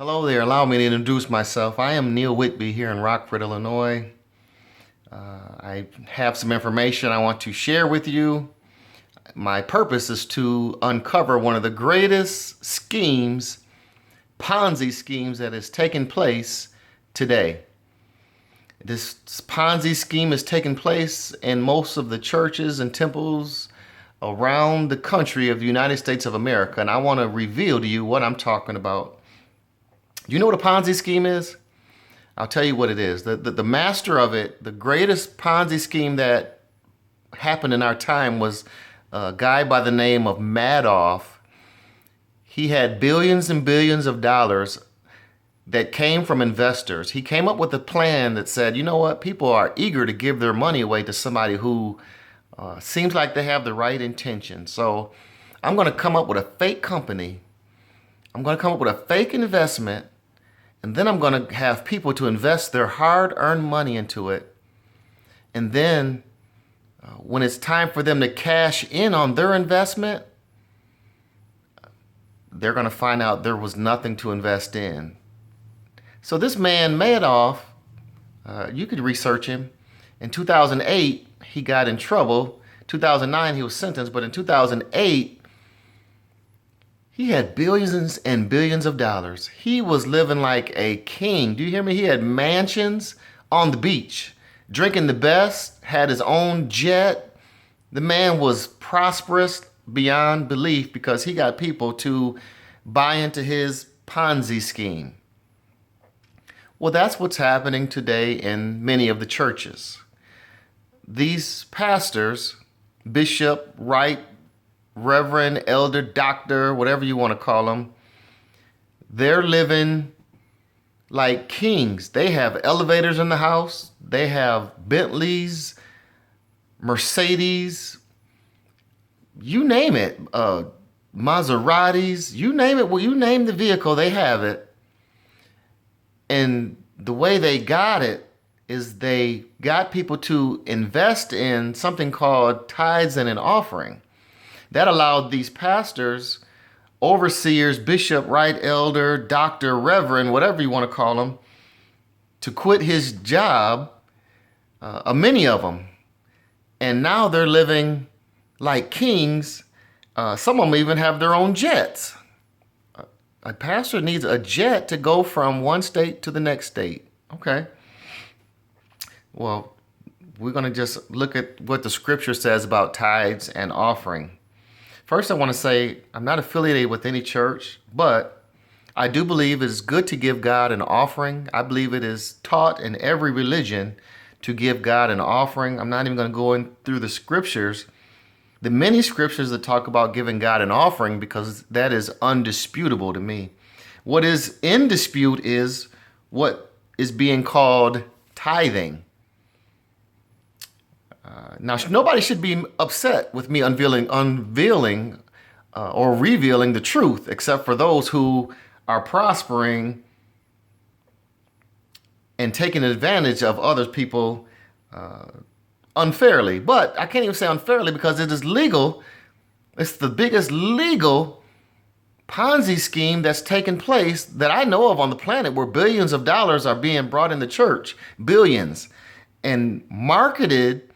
Hello there. Allow me to introduce myself. I am Neil Whitby here in Rockford, Illinois. I have some information I want to share with you. My purpose is to uncover one of the greatest schemes, Ponzi schemes, that has taken place today. This Ponzi scheme has taken place in most of the churches and temples around the country of the United States of America, and I want to reveal to you what I'm talking about. You know what a Ponzi scheme is? I'll tell you what it is. The master of it, the greatest Ponzi scheme that happened in our time was a guy by the name of Madoff. He had billions and billions of dollars that came from investors. He came up with a plan that said, you know what? People are eager to give their money away to somebody who seems like they have the right intention. So I'm going to come up with a fake company. I'm going to come up with a fake investment. And then I'm going to have people to invest their hard-earned money into it. And then when it's time for them to cash in on their investment, they're going to find out there was nothing to invest in. So this man, Madoff, you could research him. In 2008, he got in trouble. 2009, he was sentenced. But in 2008, he had billions and billions of dollars. He was living like a king. Do you hear me? He had mansions on the beach, drinking the best, had his own jet. The man was prosperous beyond belief because he got people to buy into his Ponzi scheme. Well, that's what's happening today in many of the churches. These pastors, bishop, right, reverend, elder, doctor, whatever you want to call them, they're living like kings. They have elevators in the house. They have Bentleys, Mercedes, you name it, Maseratis, you name it. Well, you name the vehicle, they have it. And the way they got it is they got people to invest in something called tithes and an offering. That allowed these pastors, overseers, bishop, right, elder, doctor, reverend, whatever you want to call them, to quit his job, many of them. And now they're living like kings. Some of them even have their own jets. A pastor needs a jet to go from one state to the next state. Okay. Well, we're going to just look at what the scripture says about tithes and offering. First, I want to say I'm not affiliated with any church, but I do believe it is good to give God an offering. I believe it is taught in every religion to give God an offering. I'm not even going to go in through the scriptures, the many scriptures that talk about giving God an offering, because that is undisputable to me. What is in dispute is what is being called tithing. Now, nobody should be upset with me unveiling or revealing the truth, except for those who are prospering and taking advantage of other people unfairly. But I can't even say unfairly because it is legal. It's the biggest legal Ponzi scheme that's taken place that I know of on the planet, where billions of dollars are being brought in the church, billions, and marketed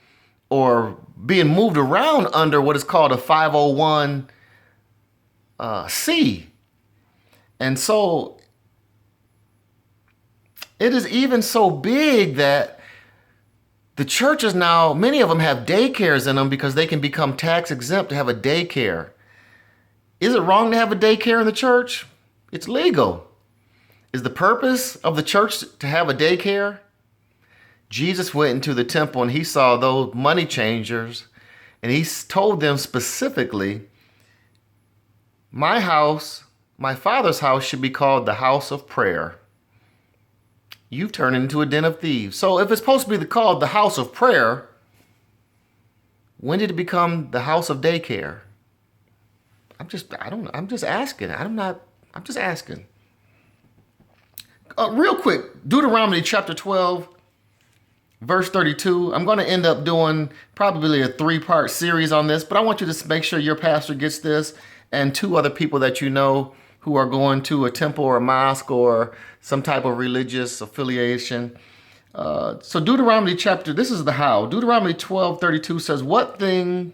or being moved around under what is called a 501c. And so it is even so big that the churches now, many of them have daycares in them because they can become tax exempt to have a daycare. Is it wrong to have a daycare in the church? It's legal. Is the purpose of the church to have a daycare? Jesus went into the temple and he saw those money changers, and he told them specifically, my house, my Father's house, should be called the house of prayer. You've turned it into a den of thieves. So if it's supposed to be called the house of prayer, when did it become the house of daycare? I'm just asking. I'm just asking. Real quick, Deuteronomy chapter 12, verse 32. I'm going to end up doing probably a 3-part series on this, but I want you to make sure your pastor gets this and 2 other people that you know who are going to a temple or a mosque or some type of religious affiliation. So Deuteronomy this is the how. Deuteronomy 12:32 says, "What thing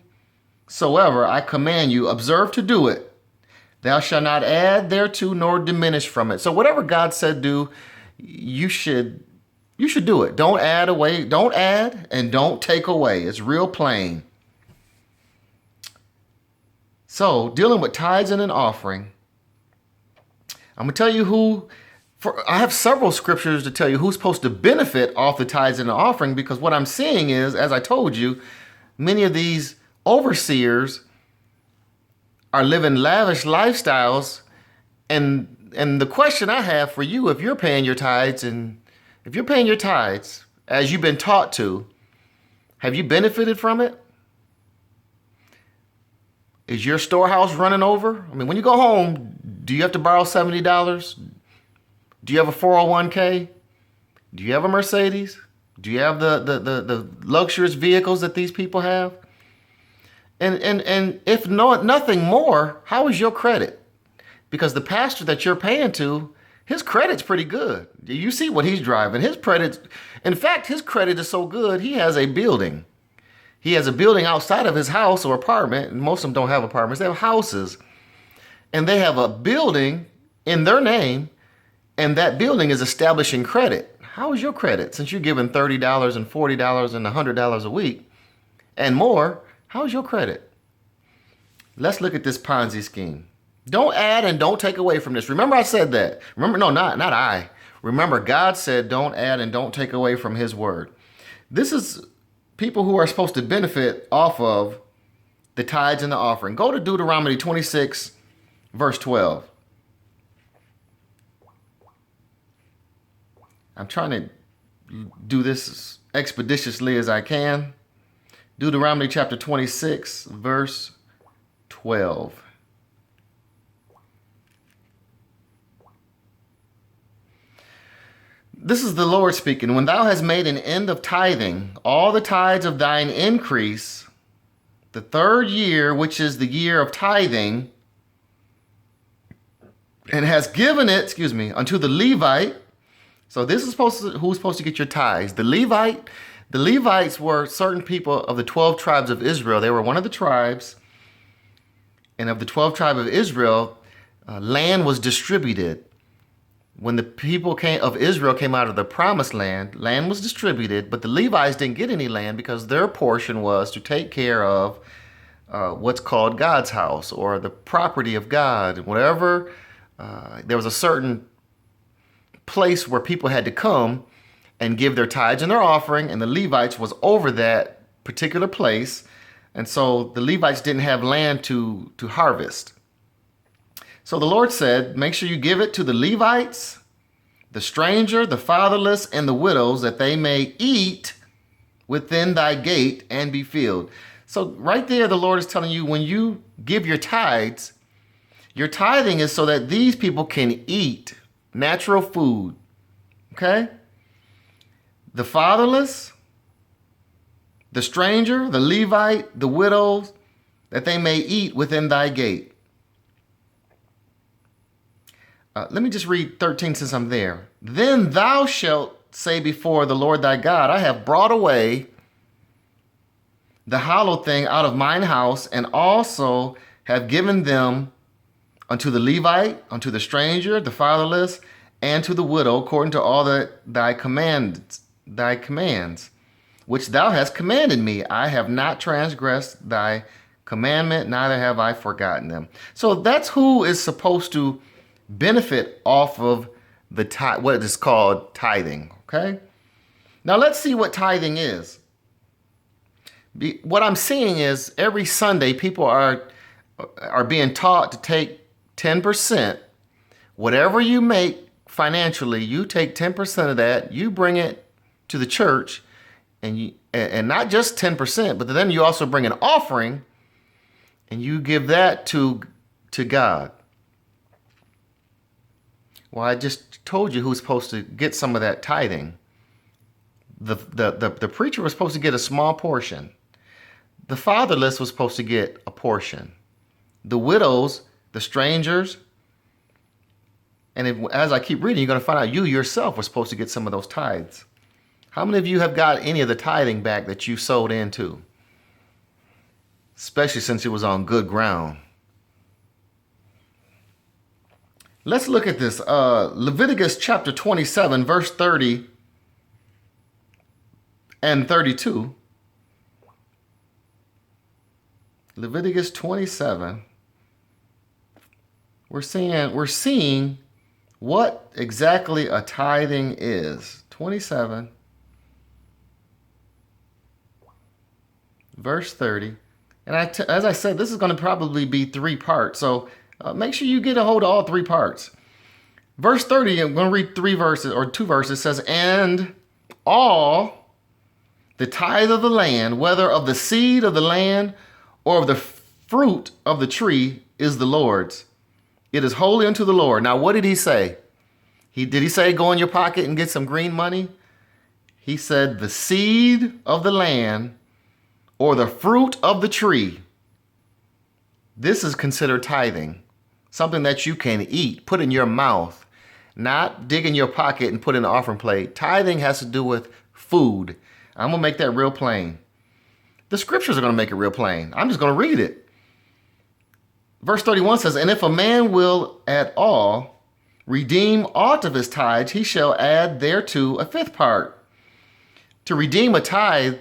soever I command you, observe to do it. Thou shalt not add thereto nor diminish from it." So whatever God said do, you should do it. Don't add and don't take away. It's real plain. So dealing with tithes and an offering, I'm gonna tell you I have several scriptures to tell you who's supposed to benefit off the tithes and the offering, because what I'm seeing is, as I told you, many of these overseers are living lavish lifestyles. And the question I have for you, if you're paying your tithes as you've been taught to, have you benefited from it? Is your storehouse running over? I mean, when you go home, do you have to borrow $70? Do you have a 401k? Do you have a Mercedes? Do you have the luxurious vehicles that these people have? And if nothing more, how is your credit? Because the pastor that you're paying to, his credit's pretty good. You see what he's driving. In fact, his credit is so good, he has a building. He has a building outside of his house or apartment, and most of them don't have apartments, they have houses. And they have a building in their name, and that building is establishing credit. How is your credit? Since you're giving $30 and $40 and $100 a week and more, how is your credit? Let's look at this Ponzi scheme. Don't add and don't take away from this. Remember I said that. Remember, no, not I. Remember, God said don't add and don't take away from his word. This is people who are supposed to benefit off of the tithes and the offering. Go to Deuteronomy 26, verse 12. I'm trying to do this as expeditiously as I can. Deuteronomy chapter 26, verse 12. This is the Lord speaking. "When thou hast made an end of tithing, all the tithes of thine increase, the third year, which is the year of tithing, and has given it, unto the Levite." So this is who's supposed to get your tithes? The Levite. The Levites were certain people of the 12 tribes of Israel. They were one of the tribes. And of the 12 tribes of Israel, land was distributed. When the people of Israel came out of the promised land, land was distributed, but the Levites didn't get any land because their portion was to take care of what's called God's house, or the property of God. Whatever, there was a certain place where people had to come and give their tithes and their offering, and the Levites was over that particular place. And so the Levites didn't have land to harvest. So the Lord said, make sure you give it to the Levites, the stranger, the fatherless, and the widows, that they may eat within thy gate and be filled. So right there, the Lord is telling you, when you give your tithes, your tithing is so that these people can eat natural food. Okay? The fatherless, the stranger, the Levite, the widows, that they may eat within thy gate. Let me just read 13 since I'm there. "Then thou shalt say before the Lord thy God, I have brought away the hollow thing out of mine house, and also have given them unto the Levite, unto the stranger, the fatherless, and to the widow, according to all that thy commands, which thou hast commanded me. I have not transgressed thy commandment, neither have I forgotten them." So that's who is supposed to benefit off of what is called tithing. Okay. Now let's see what tithing is. What I'm seeing is every Sunday people are being taught to take 10%. Whatever you make financially, you take 10% of that, you bring it to the church, and not just 10%, but then you also bring an offering and you give that to God. Well, I just told you who's supposed to get some of that tithing. The preacher was supposed to get a small portion. The fatherless was supposed to get a portion. The widows, the strangers, And as I keep reading, you're going to find out you yourself were supposed to get some of those tithes. How many of you have got any of the tithing back that you sowed into? Especially since it was on good ground. Let's look at this. Leviticus chapter 27, verse 30 and 32. Leviticus 27. We're seeing what exactly a tithing is. 27, verse 30. And as I said, this is going to probably be 3 parts. So make sure you get a hold of all 3 parts. Verse 30, I'm going to read 3 verses or 2 verses. It says, and all the tithe of the land, whether of the seed of the land or of the fruit of the tree, is the Lord's. It is holy unto the Lord. Now, what did he say? Did he say go in your pocket and get some green money? He said the seed of the land or the fruit of the tree. This is considered tithing. Something that you can eat, put in your mouth, not dig in your pocket and put in the offering plate. Tithing has to do with food. I'm going to make that real plain. The scriptures are going to make it real plain. I'm just going to read it. Verse 31 says, and if a man will at all redeem aught of his tithes, he shall add thereto a 5th part. To redeem a tithe,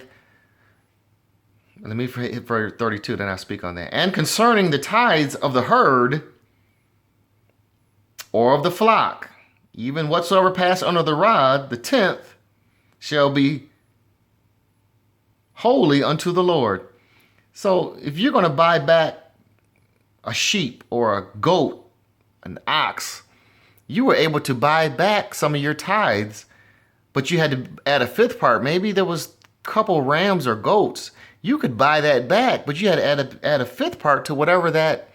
let me hit verse 32, then I'll speak on that. And concerning the tithes of the herd or of the flock, even whatsoever pass under the rod, the 10th shall be holy unto the Lord. So if you're going to buy back a sheep or a goat, an ox, you were able to buy back some of your tithes, but you had to add a 5th part. Maybe there was a couple rams or goats. You could buy that back, but you had to add a 5th part to whatever that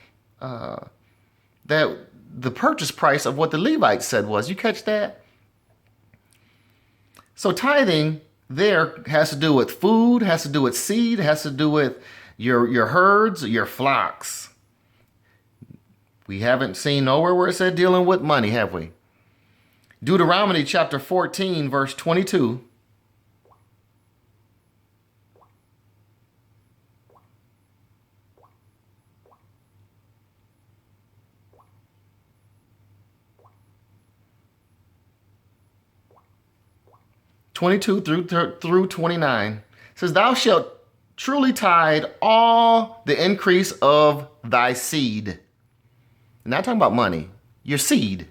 the purchase price of what the Levites said was. You catch that? So tithing there has to do with food, has to do with seed, has to do with your herds, your flocks. We haven't seen nowhere where it said dealing with money, have we? Deuteronomy chapter 14, verse 22. through 29 says, thou shalt truly tithe all the increase of thy seed. Not talking about money, your seed.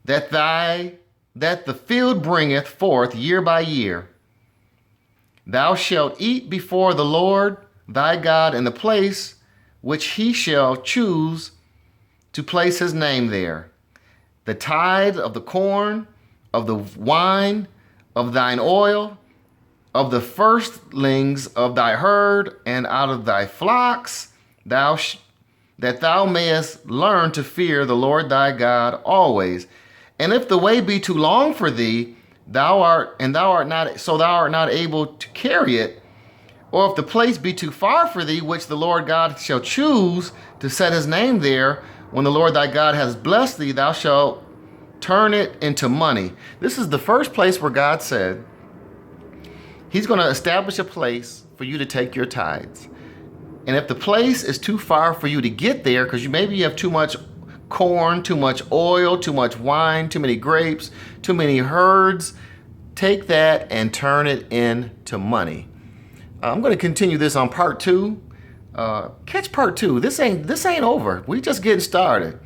That the field bringeth forth year by year. Thou shalt eat before the Lord thy God in the place which he shall choose to place his name there. The tithe of the corn, of the wine, of thine oil, of the firstlings of thy herd, and out of thy flocks, that thou mayest learn to fear the Lord thy God always. And if the way be too long for thee, thou art not able to carry it, or if the place be too far for thee, which the Lord God shall choose to set his name there, when the Lord thy God has blessed thee, thou shalt turn it into money. This is the first place where God said he's going to establish a place for you to take your tithes. And if the place is too far for you to get there, because maybe you have too much corn, too much oil, too much wine, too many grapes, too many herds, take that and turn it into money. I'm going to continue this on part 2. Catch part 2. This ain't over. We just getting started.